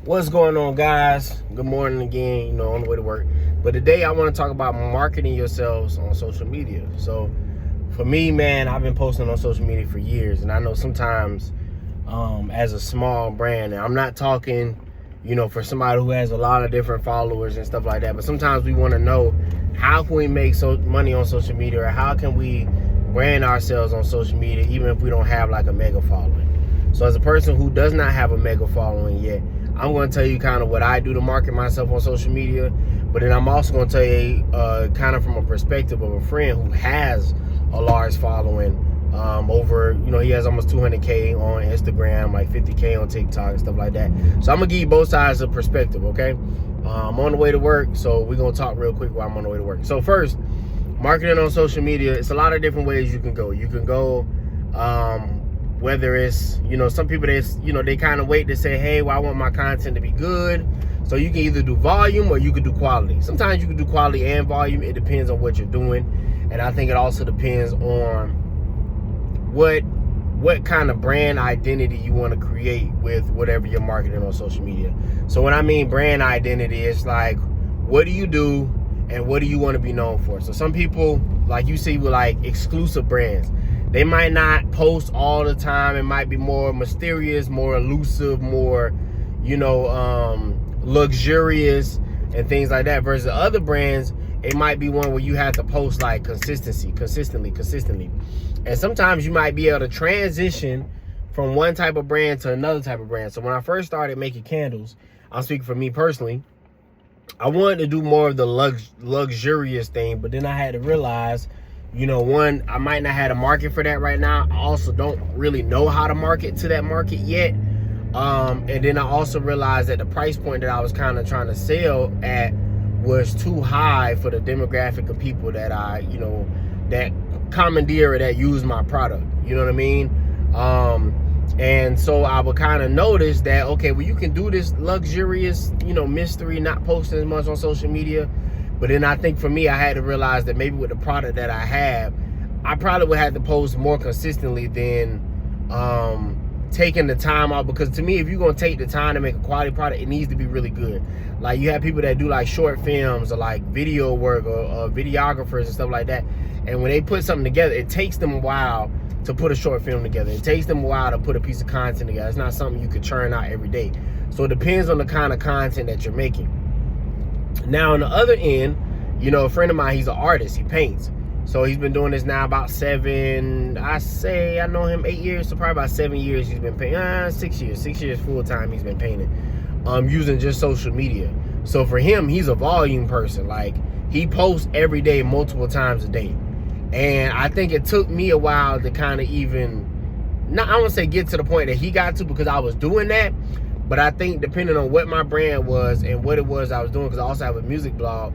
What's going on, guys? Good morning again, on the way to work. But today I want to talk about marketing yourselves on social media. So for me, man, I've been posting on social media for years, and I know sometimes as a small brand, and I'm not talking, for somebody who has a lot of different followers and stuff like that, but sometimes we want to know, how can we make money on social media, or how can we brand ourselves on social media even if we don't have like a mega following? So as a person who does not have a mega following yet, I'm going to tell you kind of what I do to market myself on social media, but then I'm also going to tell you kind of from a perspective of a friend who has a large following over, he has almost 200K on Instagram, like 50K on TikTok and stuff like that. So I'm going to give you both sides of perspective, okay? I'm on the way to work, so we're going to talk real quick while I'm on the way to work. So first, marketing on social media, it's a lot of different ways you can go. You can go whether it's, some people, they kind of wait to say, hey, well, I want my content to be good. So you can either do volume or you can do quality. Sometimes you can do quality and volume. It depends on what you're doing. And I think it also depends on what kind of brand identity you want to create with whatever you're marketing on social media. So when I mean brand identity, it's like, what do you do and what do you want to be known for? So some people, like you see with like exclusive brands, they might not post all the time. It might be more mysterious, more elusive, more, luxurious and things like that. Versus other brands, it might be one where you have to post like consistently. And sometimes you might be able to transition from one type of brand to another type of brand. So when I first started making candles, I'm speaking for me personally, I wanted to do more of the luxurious thing, but then I had to realize, one, I might not have a market for that right now. I also don't really know how to market to that market yet. And then I also realized that the price point that I was kind of trying to sell at was too high for the demographic of people that that commandeer or that use my product. You know what I mean? And so I would kind of notice that, okay, well, you can do this luxurious, mystery, not posting as much on social media. But then I think for me, I had to realize that maybe with the product that I have, I probably would have to post more consistently than taking the time out. Because to me, if you're going to take the time to make a quality product, it needs to be really good. Like you have people that do like short films or like video work or videographers and stuff like that. And when they put something together, it takes them a while to put a short film together. It takes them a while to put a piece of content together. It's not something you could churn out every day. So it depends on the kind of content that you're making. Now on the other end, a friend of mine, he's an artist, he paints. So he's been doing this now about I know him 8 years, so probably about 7 years he's been painting, 6 years full time he's been painting, using just social media. So for him, he's a volume person. Like he posts every day, multiple times a day. And I think it took me a while to kind of I don't say get to the point that he got to, because I was doing that. But I think depending on what my brand was and what it was I was doing, because I also have a music blog,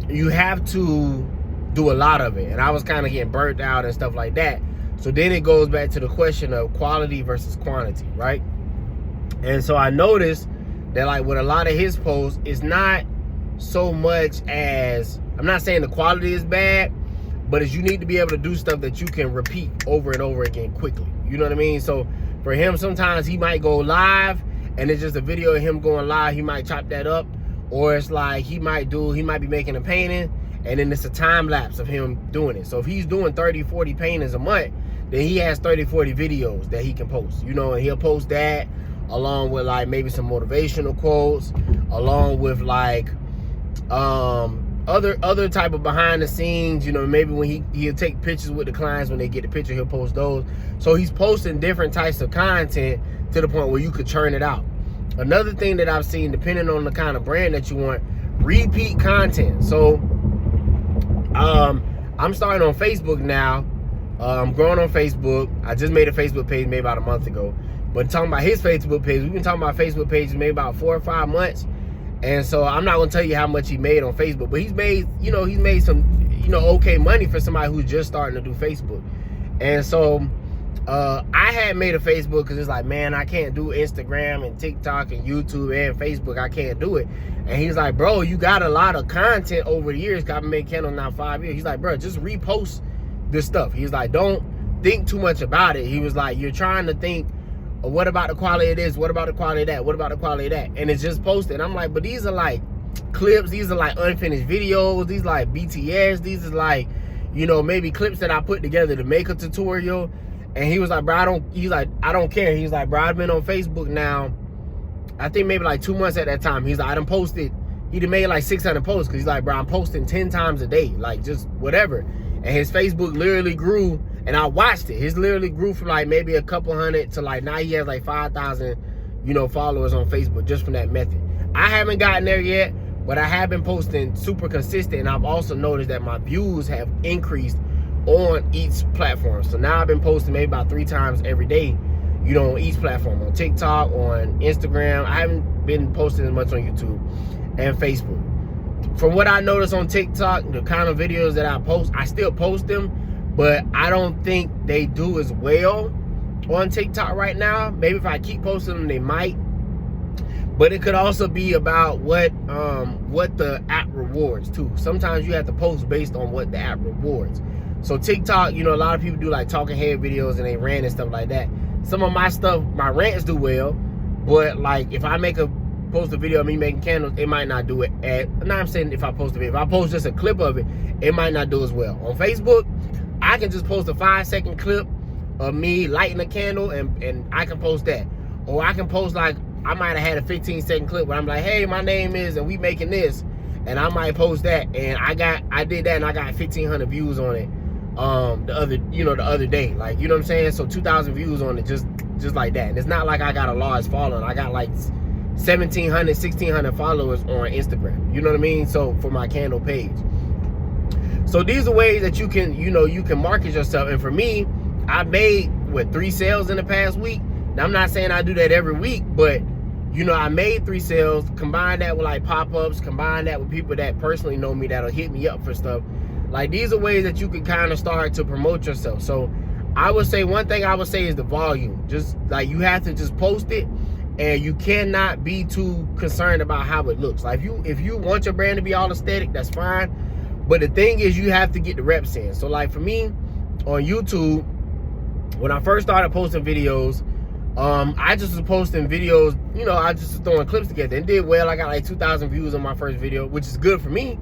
you have to do a lot of it. And I was kind of getting burnt out and stuff like that. So then it goes back to the question of quality versus quantity, right? And so I noticed that like with a lot of his posts, it's not so much as, I'm not saying the quality is bad, but it's you need to be able to do stuff that you can repeat over and over again quickly. You know what I mean? So for him, sometimes he might go live and it's just a video of him going live. He might chop that up. Or it's like he might be making a painting and then it's a time lapse of him doing it. So if he's doing 30, 40 paintings a month, then he has 30, 40 videos that he can post, and he'll post that along with like maybe some motivational quotes, along with like other type of behind the scenes, maybe when he'll take pictures with the clients. When they get the picture, he'll post those. So he's posting different types of content to the point where you could churn it out. Another thing that I've seen, depending on the kind of brand that you want, repeat content. So I'm starting on Facebook now. I'm growing on Facebook. I just made a Facebook page maybe about a month ago. But talking about his Facebook page, we've been talking about Facebook pages maybe about 4 or 5 months. And so I'm not going to tell you how much he made on Facebook, but he's made some, okay money for somebody who's just starting to do Facebook. And so I had made a Facebook because it's like, man, I can't do Instagram and TikTok and YouTube and Facebook. I can't do it. And he's like, bro, you got a lot of content over the years. I've been making candles now 5 years. He's like, bro, just repost this stuff. He's like, don't think too much about it. He was like, you're trying to think Or what about the quality of this? What about the quality of that? What about the quality of that? And it's just posted. I'm like, but these are like clips. These are like unfinished videos. These like BTS. These is like, you know, maybe clips that I put together to make a tutorial. And he was like, bro, I don't care. He's like, bro, I've been on Facebook now, I think maybe like 2 months at that time. He's like, I done posted, he done made like 600 posts. Cause he's like, bro, I'm posting 10 times a day. Like just whatever. And his Facebook literally grew, and I watched it. His literally grew from like maybe a couple hundred to like now he has like 5,000, you know, followers on Facebook just from that method. I haven't gotten there yet, but I have been posting super consistent. And I've also noticed that my views have increased on each platform. So now I've been posting maybe about 3 times every day, you know, on each platform, on TikTok, on Instagram. I haven't been posting as much on YouTube and Facebook. From what I noticed on TikTok, the kind of videos that I post, I still post them, but I don't think they do as well on TikTok right now. Maybe if I keep posting them, they might. But it could also be about what the app rewards too. Sometimes you have to post based on what the app rewards. So TikTok, you know, a lot of people do like talking head videos and they rant and stuff like that. Some of my stuff, my rants do well, but like if I post a video of me making candles, it might not do it. I'm saying if I post a video, if I post just a clip of it, it might not do as well. On Facebook, I can just post a 5-second clip of me lighting a candle and I can post that. Or I can post like, I might have had a 15-second clip where I'm like, hey, my name is, and we making this. And I might post that. And I did that and I got 1,500 views on it the other day. Like, you know what I'm saying? So 2,000 views on it just like that. And it's not like I got a large following. I got like 1,700, 1,600 followers on Instagram. You know what I mean? So for my candle page. So these are ways that you can, you know, you can market yourself. And for me, I made 3 sales in the past week. Now I'm not saying I do that every week, but you know, I made 3 sales, combine that with like pop-ups, combine that with people that personally know me that'll hit me up for stuff. Like these are ways that you can kind of start to promote yourself. So I would say one thing I would say is the volume. Just like you have to just post it, and you cannot be too concerned about how it looks. Like if you want your brand to be all aesthetic, that's fine. But the thing is, you have to get the reps in. So like for me on YouTube, when I first started posting videos, I just was posting videos, you know, I just was throwing clips together and did well. I got like 2,000 views on my first video, which is good for me.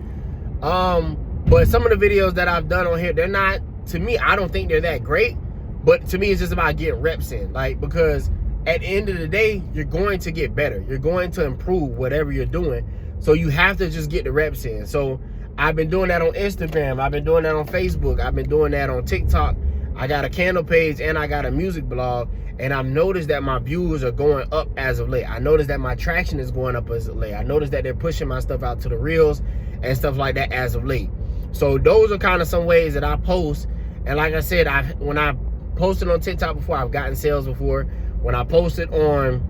But some of the videos that I've done on here, they're not, to me, I don't think they're that great. But to me, it's just about getting reps in. Like, because at the end of the day, you're going to get better. You're going to improve whatever you're doing. So you have to just get the reps in. So I've been doing that on Instagram. I've been doing that on Facebook. I've been doing that on TikTok. I got a candle page and I got a music blog. And I've noticed that my views are going up as of late. I noticed that my traction is going up as of late. I noticed that they're pushing my stuff out to the reels and stuff like that as of late. So those are kind of some ways that I post. And like I said, when I posted on TikTok before, I've gotten sales before. When I posted on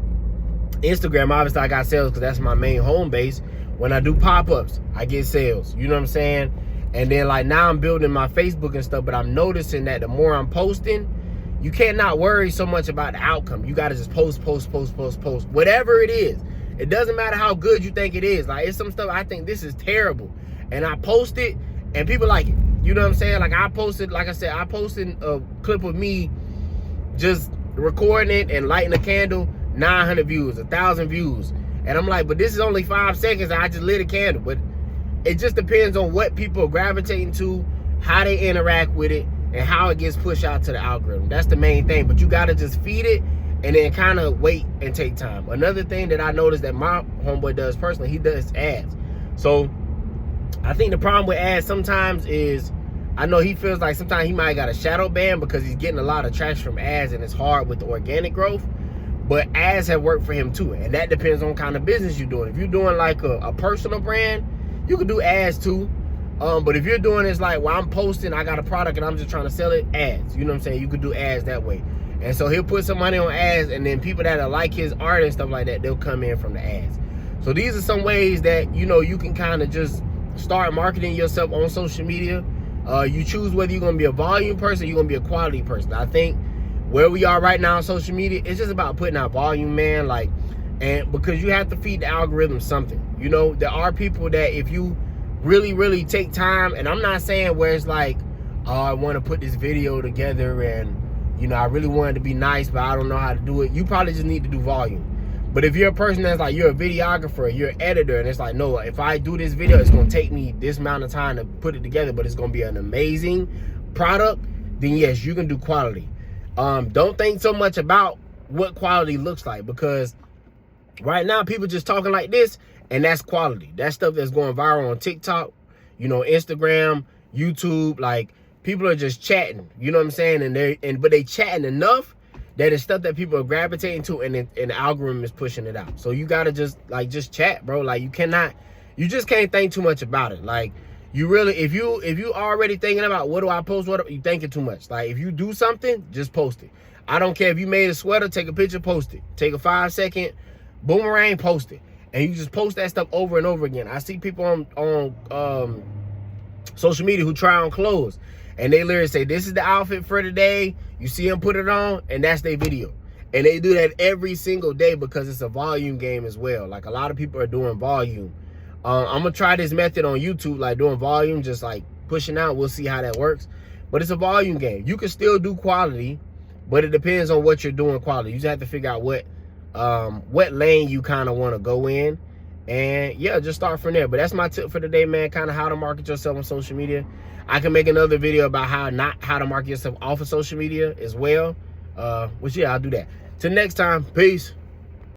Instagram, obviously I got sales because that's my main home base. When I do pop-ups, I get sales. You know what I'm saying? And then like now I'm building my Facebook and stuff, but I'm noticing that the more I'm posting, you cannot worry so much about the outcome. You got to just post. Whatever it is. It doesn't matter how good you think it is. Like, it's some stuff I think this is terrible. And I post it, and people like it. You know what I'm saying? Like, I posted a clip of me just recording it and lighting a candle, 900 views, 1,000 views. And I'm like, but this is only 5 seconds. I just lit a candle. But it just depends on what people are gravitating to, how they interact with it, and how it gets pushed out to the algorithm. That's the main thing. But you got to just feed it and then kind of wait and take time. Another thing that I noticed that my homeboy does personally, he does ads. So I think the problem with ads sometimes is, I know he feels like sometimes he might got a shadow ban because he's getting a lot of traction from ads and it's hard with the organic growth. But ads have worked for him too. And that depends on kind of business you're doing. If you're doing like a personal brand, you can do ads too. But if you're doing this like, well, I'm posting, I got a product and I'm just trying to sell it, ads. You know what I'm saying? You could do ads that way. And so he'll put some money on ads, and then people that are like his art and stuff like that, they'll come in from the ads. So these are some ways that, you know, you can kind of just start marketing yourself on social media. You choose whether you're going to be a volume person or you're going to be a quality person. I think where we are right now on social media, it's just about putting out volume, man. Like, and because you have to feed the algorithm something. You know, there are people that if you really take time, and I'm not saying where it's like, oh, I want to put this video together and, You know, I really wanted to be nice, but I don't know how to do it. You probably just need to do volume. But if you're a person that's like, you're a videographer, you're an editor, and it's like, no, if I do this video, it's gonna take me this amount of time to put it together, but it's gonna be an amazing product, then yes, you can do quality. Don't think so much about what quality looks like, because right now people just talking like this, and that's quality. That's stuff that's going viral on TikTok, you know, Instagram, YouTube. Like, people are just chatting, you know what I'm saying? But they chatting enough that it's stuff that people are gravitating to, and the algorithm is pushing it out. So you gotta just chat, bro. Like, you just can't think too much about it. Like, you really, if you already thinking about what do I post, you thinking too much. Like, if you do something, just post it. I don't care if you made a sweater, take a picture, post it. Take a 5-second boomerang, post it. And you just post that stuff over and over again. I see people on social media who try on clothes, and they literally say, this is the outfit for today. You see them put it on, and that's their video. And they do that every single day because it's a volume game as well. Like, a lot of people are doing volume. I'm gonna try this method on YouTube, like doing volume, just like pushing out. We'll see how that works. But it's a volume game. You can still do quality, but it depends on what you're doing quality. You just have to figure out what lane you kind of want to go in, and yeah, just start from there. But that's my tip for today, man. Kind of how to market yourself on social media. I can make another video about how to market yourself off of social media as well, which yeah, I'll do that. Till next time, peace.